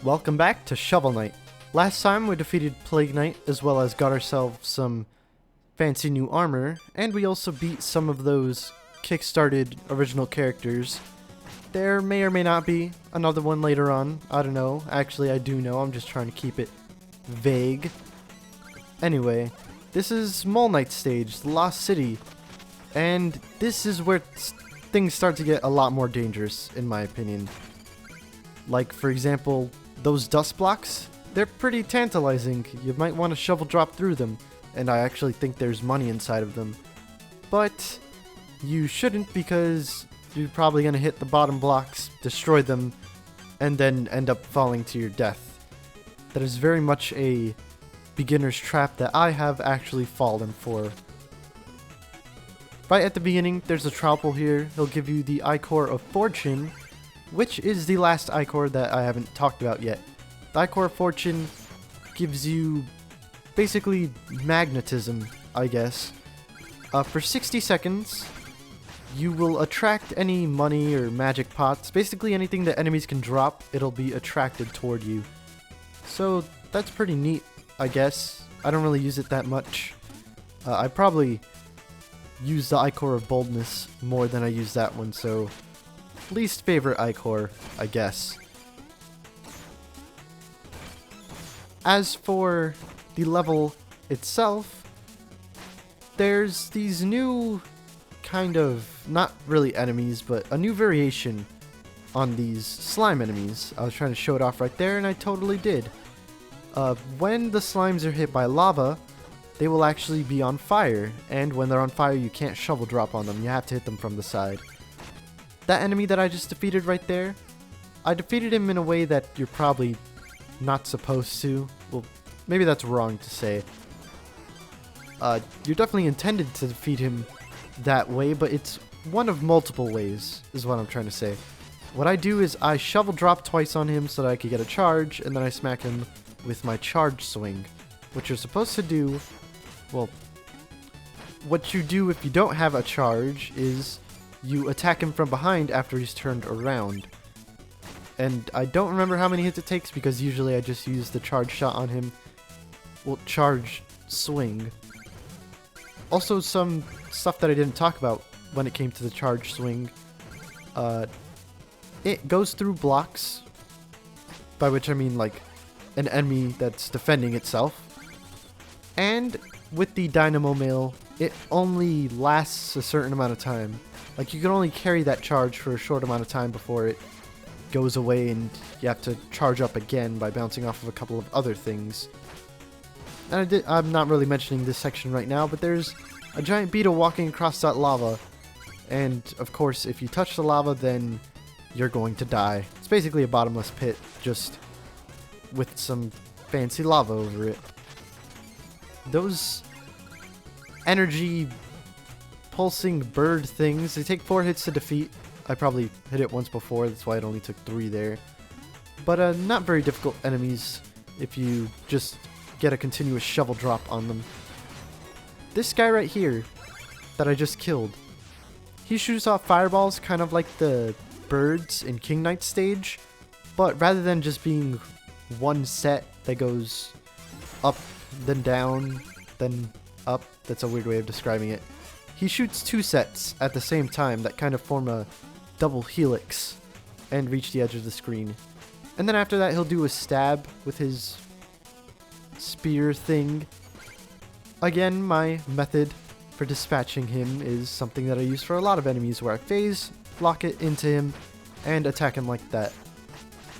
Welcome back to Shovel Knight. Last time we defeated Plague Knight as well as got ourselves some fancy new armor, and we also beat some of those kickstarted original characters. There may or may not be another one later on, I don't know. Actually, I do know, I'm just trying to keep it vague. Anyway, this is Mole Knight stage, the Lost City, and this is where things start to get a lot more dangerous, in my opinion. Like, for example, those dust blocks, they're pretty tantalizing. You might want to shovel drop through them, and I actually think there's money inside of them. But you shouldn't, because you're probably going to hit the bottom blocks, destroy them, and then end up falling to your death. That is very much a beginner's trap that I have actually fallen for. Right at the beginning, there's a trowel here. He'll give you the Ichor of Fortune, which is the last Ichor that I haven't talked about yet. The Ichor of Fortune gives you basically magnetism, I guess. For 60 seconds, you will attract any money or magic pots. Basically anything that enemies can drop, it'll be attracted toward you. So that's pretty neat, I guess. I don't really use it that much. I probably use the Ichor of Boldness more than I use that one, so least favorite Ichor, I guess. As for the level itself, there's these new kind of, not really enemies, but a new variation on these slime enemies. I was trying to show it off right there, and I totally did. When the slimes are hit by lava, they will actually be on fire, and when they're on fire, you can't shovel drop on them. You have to hit them from the side. That enemy that I just defeated right there, I defeated him in a way that you're probably not supposed to. Well, maybe that's wrong to say. You're definitely intended to defeat him that way, but it's one of multiple ways, is what I'm trying to say. What I do is I shovel drop twice on him so that I could get a charge, and then I smack him with my charge swing. What you're supposed to do, well, what you do if you don't have a charge is you attack him from behind after he's turned around. And I don't remember how many hits it takes because usually I just use the charge shot on him. Well, charge swing. Also, some stuff that I didn't talk about when it came to the charge swing. It goes through blocks, by which I mean like an enemy that's defending itself. And with the Dynamo Mail, it only lasts a certain amount of time. Like, you can only carry that charge for a short amount of time before it goes away and you have to charge up again by bouncing off of a couple of other things. And I'm not really mentioning this section right now, but there's a giant beetle walking across that lava. And, of course, if you touch the lava, then you're going to die. It's basically a bottomless pit, just with some fancy lava over it. Those energy pulsing bird things, they take 4 hits to defeat. I probably hit it once before, that's why it only took 3 there. But not very difficult enemies if you just get a continuous shovel drop on them. This guy right here that I just killed, he shoots off fireballs kind of like the birds in King Knight stage, but rather than just being one set that goes up, then down, then up, that's a weird way of describing it. He shoots 2 sets at the same time that kind of form a double helix and reach the edge of the screen. And then after that, he'll do a stab with his spear thing. Again, my method for dispatching him is something that I use for a lot of enemies, where I phase, lock it into him, and attack him like that.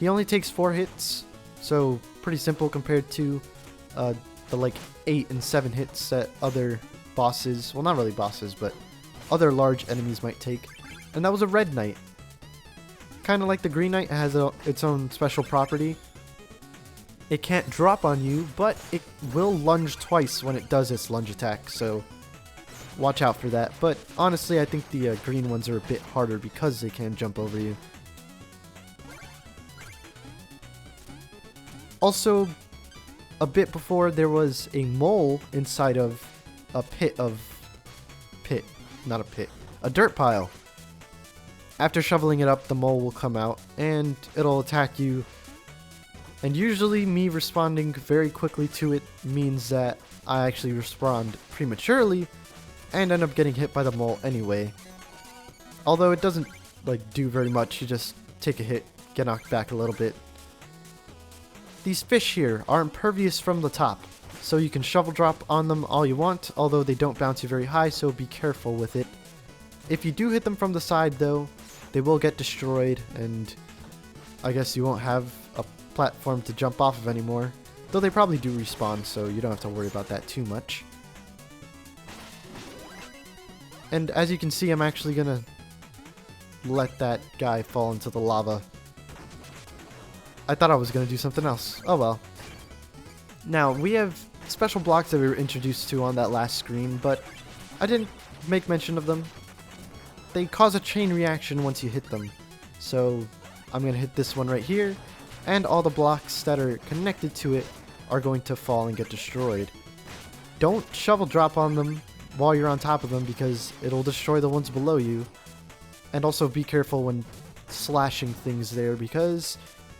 He only takes 4 hits, so pretty simple compared to the like 8 and 7 hits that other bosses, well, not really bosses, but other large enemies might take. And that was a red knight. Kind of like the green knight, it has its own special property. It can't drop on you, but it will lunge twice when it does its lunge attack, so watch out for that. But honestly, I think the green ones are a bit harder because they can jump over you. Also, a bit before, there was a mole inside of a a dirt pile. After shoveling it up, the mole will come out and it'll attack you And usually me responding very quickly to it means that I actually respond prematurely and end up getting hit by the mole anyway. Although it doesn't like do very much, you just take a hit, get knocked back a little bit. These fish here are impervious from the top, so you can shovel drop on them all you want, although they don't bounce you very high, so be careful with it. If you do hit them from the side though, they will get destroyed, and I guess you won't have a platform to jump off of anymore. Though they probably do respawn, so you don't have to worry about that too much. And as you can see, I'm actually gonna let that guy fall into the lava. I thought I was gonna do something else. Oh well. Now, we have special blocks that we were introduced to on that last screen, but I didn't make mention of them. They cause a chain reaction once you hit them. So I'm gonna hit this one right here, and all the blocks that are connected to it are going to fall and get destroyed. Don't shovel drop on them while you're on top of them because it'll destroy the ones below you. And also be careful when slashing things there, because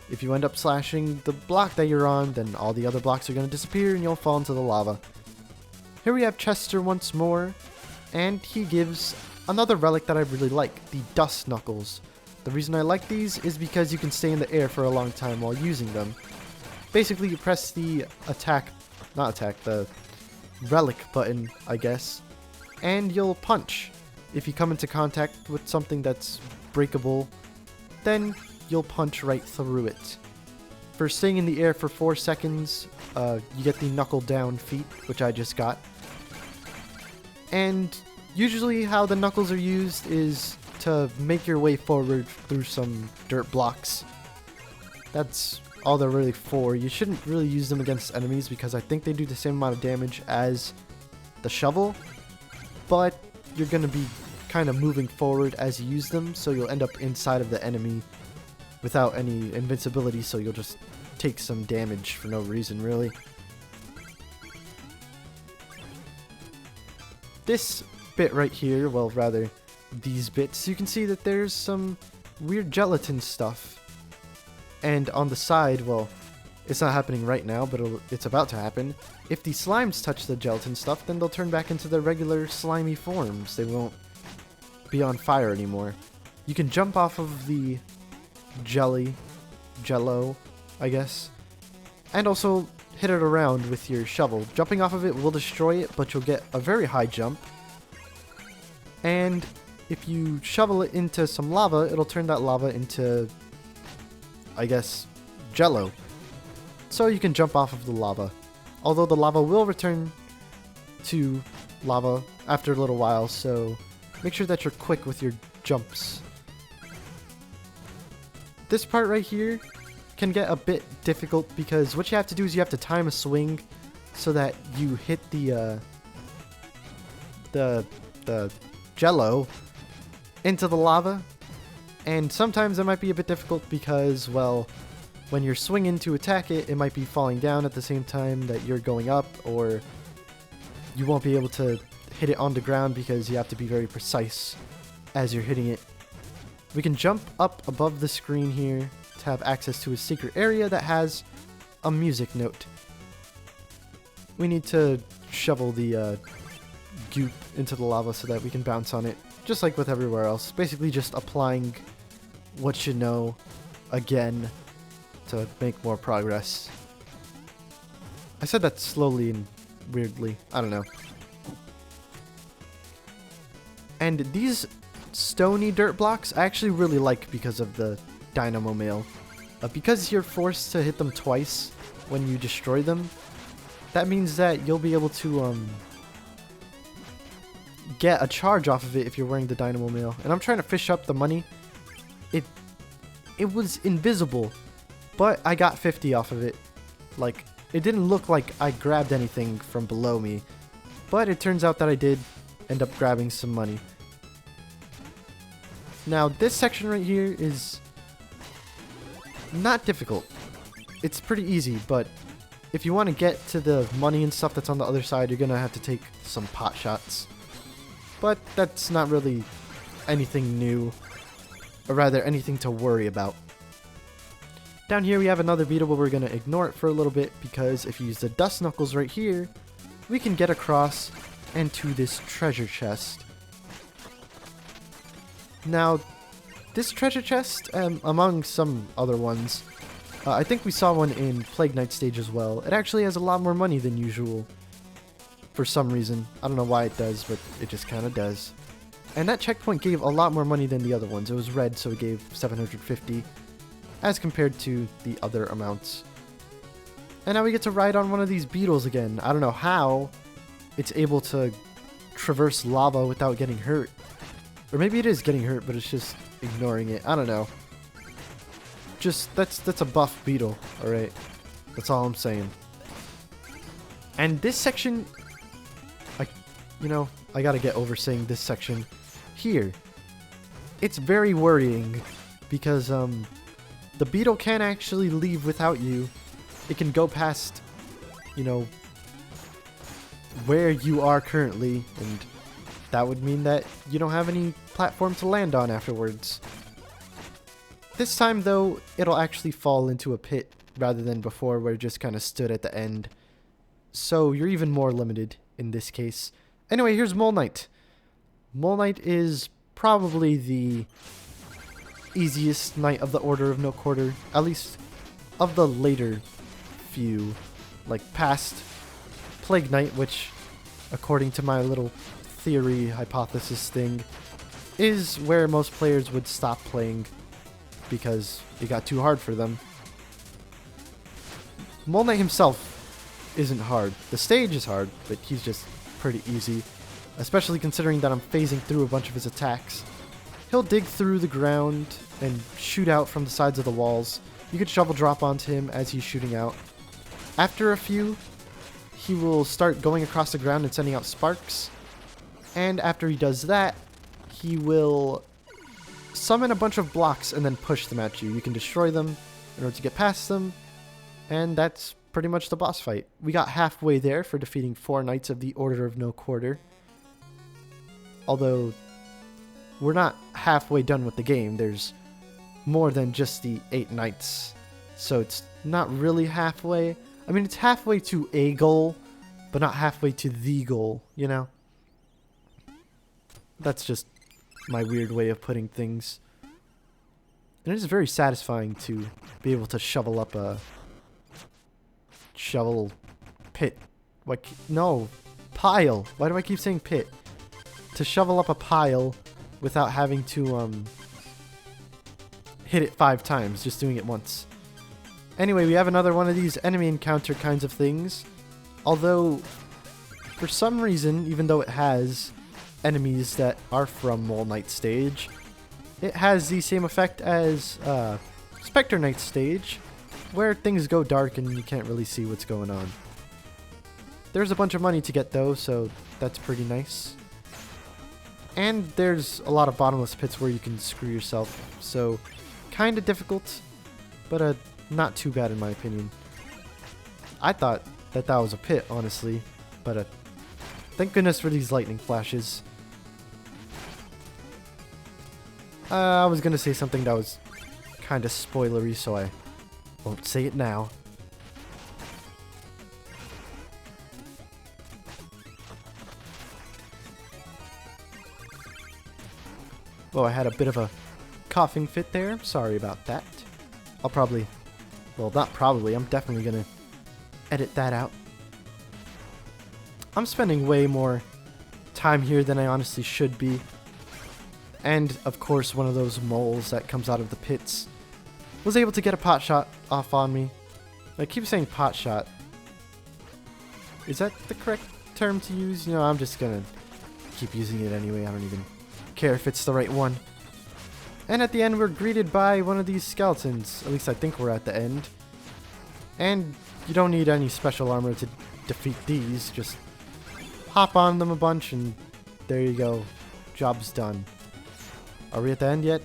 if you end up slashing the block that you're on, then all the other blocks are going to disappear and you'll fall into the lava. Here we have Chester once more, and he gives another relic that I really like, the Dust Knuckles. The reason I like these is because you can stay in the air for a long time while using them. Basically, you press the the relic button, I guess, and you'll punch. If you come into contact with something that's breakable, then you'll punch right through it. For staying in the air for 4 seconds, you get the knuckle down feat, which I just got. And usually how the knuckles are used is to make your way forward through some dirt blocks. That's all they're really for. You shouldn't really use them against enemies because I think they do the same amount of damage as the shovel, but you're going to be kind of moving forward as you use them, so you'll end up inside of the enemy without any invincibility, so you'll just take some damage for no reason, really. This bit right here, well, rather, these bits, you can see that there's some weird gelatin stuff. And on the side, well, it's not happening right now, but it's about to happen. If the slimes touch the gelatin stuff, then they'll turn back into their regular slimy forms. They won't be on fire anymore. You can jump off of the jello, I guess, and also hit it around with your shovel. Jumping off of it will destroy it, but you'll get a very high jump. And if you shovel it into some lava, it'll turn that lava into, I guess, jello. So you can jump off of the lava. Although the lava will return to lava after a little while, so make sure that you're quick with your jumps. This part right here can get a bit difficult because what you have to do is you have to time a swing so that you hit the jello into the lava. And sometimes that might be a bit difficult because, well, when you're swinging to attack it, it might be falling down at the same time that you're going up, or you won't be able to hit it on the ground because you have to be very precise as you're hitting it. We can jump up above the screen here to have access to a secret area that has a music note. We need to shovel the goop into the lava so that we can bounce on it, just like with everywhere else. Basically just applying what you know again to make more progress. I said that slowly and weirdly. I don't know. And these stony dirt blocks I actually really like because of the dynamo mail. Because you're forced to hit them twice when you destroy them, that means that you'll be able to get a charge off of it if you're wearing the dynamo mail. And I'm trying to fish up the money. It was invisible, but I got 50 off of it. Like, it didn't look like I grabbed anything from below me, but it turns out that I did end up grabbing some money. Now, this section right here is not difficult. It's pretty easy, but if you want to get to the money and stuff that's on the other side, you're going to have to take some pot shots. But that's not really anything new, or rather anything to worry about. Down here we have another beetle, but we're going to ignore it for a little bit because if you use the dust knuckles right here, we can get across and to this treasure chest. Now, this treasure chest, among some other ones, I think we saw one in Plague Knight stage as well. It actually has a lot more money than usual. For some reason. I don't know why it does, but it just kind of does. And that checkpoint gave a lot more money than the other ones. It was red, so it gave 750 as compared to the other amounts. And now we get to ride on one of these beetles again. I don't know how it's able to traverse lava without getting hurt. Or maybe it is getting hurt, but it's just ignoring it. I don't know. Just, that's a buff beetle, alright? That's all I'm saying. And this section, I gotta get over saying this section here. It's very worrying because the beetle can't actually leave without you. It can go past, where you are currently, and that would mean that you don't have any platform to land on afterwards. This time, though, it'll actually fall into a pit rather than before where it just kind of stood at the end. So you're even more limited in this case. Anyway, here's Mole Knight. Mole Knight is probably the easiest knight of the Order of No Quarter, at least of the later few, like past Plague Knight, which, according to my little theory hypothesis thing, is where most players would stop playing because it got too hard for them. Mole Knight himself isn't hard. The stage is hard, but he's just pretty easy, especially considering that I'm phasing through a bunch of his attacks. He'll dig through the ground and shoot out from the sides of the walls. You could shovel drop onto him as he's shooting out. After a few, he will start going across the ground and sending out sparks. And after he does that, he will summon a bunch of blocks and then push them at you. You can destroy them in order to get past them, and that's pretty much the boss fight. We got halfway there for defeating 4 Knights of the Order of No Quarter. Although, we're not halfway done with the game. There's more than just the 8 Knights. So it's not really halfway. I mean, it's halfway to a goal, but not halfway to the goal, That's just my weird way of putting things. And it is very satisfying to be able to shovel up a shovel pit. What? No, pile. Why do I keep saying pit? To shovel up a pile without having to hit it 5 times, just doing it once. Anyway, we have another one of these enemy encounter kinds of things. Although, for some reason, even though it has enemies that are from Mole Knight stage, it has the same effect as Spectre Knight stage, where things go dark and you can't really see what's going on. There's a bunch of money to get though, so that's pretty nice. And there's a lot of bottomless pits where you can screw yourself, so kinda difficult, but not too bad in my opinion. I thought that was a pit, honestly, but thank goodness for these lightning flashes. I was gonna say something that was kinda spoilery, so I won't say it now. Oh, I had a bit of a coughing fit there. Sorry about that. I'll probably... Well, not probably. I'm definitely gonna edit that out. I'm spending way more time here than I honestly should be. And, of course, one of those moles that comes out of the pits was able to get a pot shot off on me. I keep saying pot shot. Is that the correct term to use? I'm just gonna keep using it anyway. I don't even care if it's the right one. And at the end, we're greeted by one of these skeletons. At least I think we're at the end. And you don't need any special armor to defeat these. Just hop on them a bunch and there you go. Job's done. Are we at the end yet?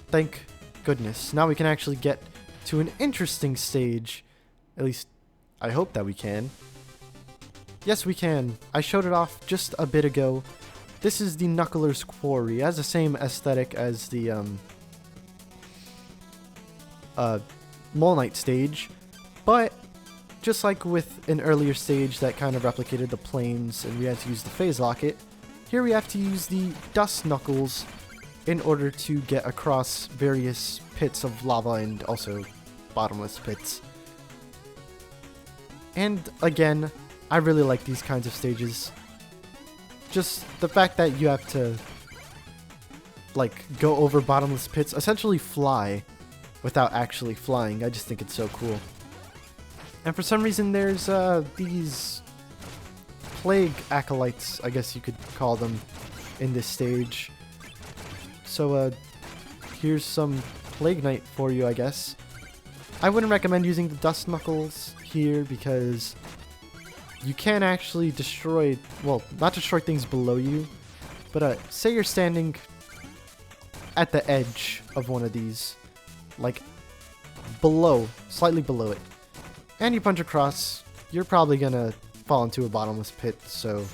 Thank goodness. Now we can actually get to an interesting stage. At least, I hope that we can. Yes, we can. I showed it off just a bit ago. This is the Knuckler's Quarry. It has the same aesthetic as the Mole Knight stage, but just like with an earlier stage that kind of replicated the planes and we had to use the phase locket, here we have to use the dust knuckles in order to get across various pits of lava and also bottomless pits. And again, I really like these kinds of stages. Just the fact that you have to like go over bottomless pits, essentially fly without actually flying. I just think it's so cool. And for some reason there's these plague acolytes, I guess you could call them, in this stage. So here's some Plague Knight for you, I guess. I wouldn't recommend using the dust knuckles here because you can actually destroy, well, not destroy things below you, but say you're standing at the edge of one of these, like below, slightly below it, and you punch across, you're probably gonna fall into a bottomless pit, so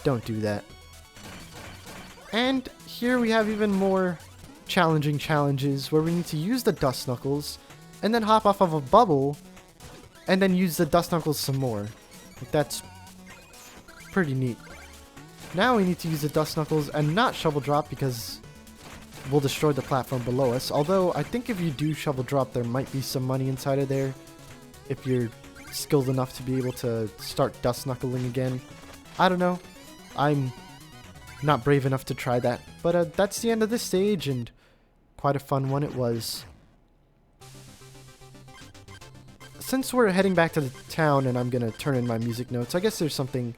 don't do that. And here we have even more challenging challenges where we need to use the dust knuckles and then hop off of a bubble and then use the dust knuckles some more. Like, that's pretty neat. Now we need to use the dust knuckles and not shovel drop because we'll destroy the platform below us. Although I think if you do shovel drop, there might be some money inside of there if you're skilled enough to be able to start dust knuckling again. I don't know. I'm not brave enough to try that. But that's the end of this stage, and quite a fun one it was. Since we're heading back to the town and I'm gonna turn in my music notes, I guess there's something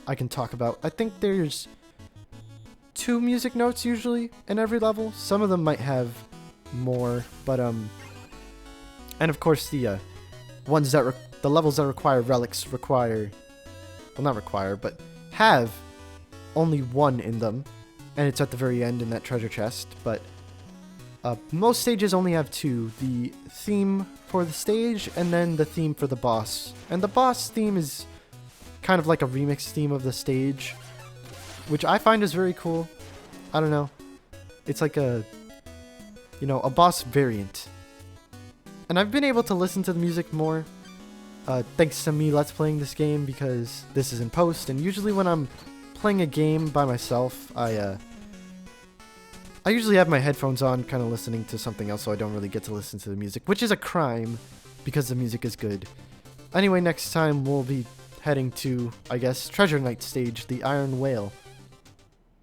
I can talk about. I think there's 2 music notes usually in every level. Some of them might have more, but and of course the ones that the levels that require relics require, well, not require, but have only 1 in them, and it's at the very end in that treasure chest. But most stages only have 2, the theme for the stage and then the theme for the boss. And the boss theme is kind of like a remix theme of the stage, which I find is very cool. I don't know. It's like a, you know, a boss variant. And I've been able to listen to the music more thanks to me let's playing this game, because this is in post, and usually when I'm playing a game by myself, I usually have my headphones on, kind of listening to something else, so I don't really get to listen to the music, which is a crime because the music is good. Anyway, next time we'll be heading to, I guess, Treasure Knight stage, the Iron Whale.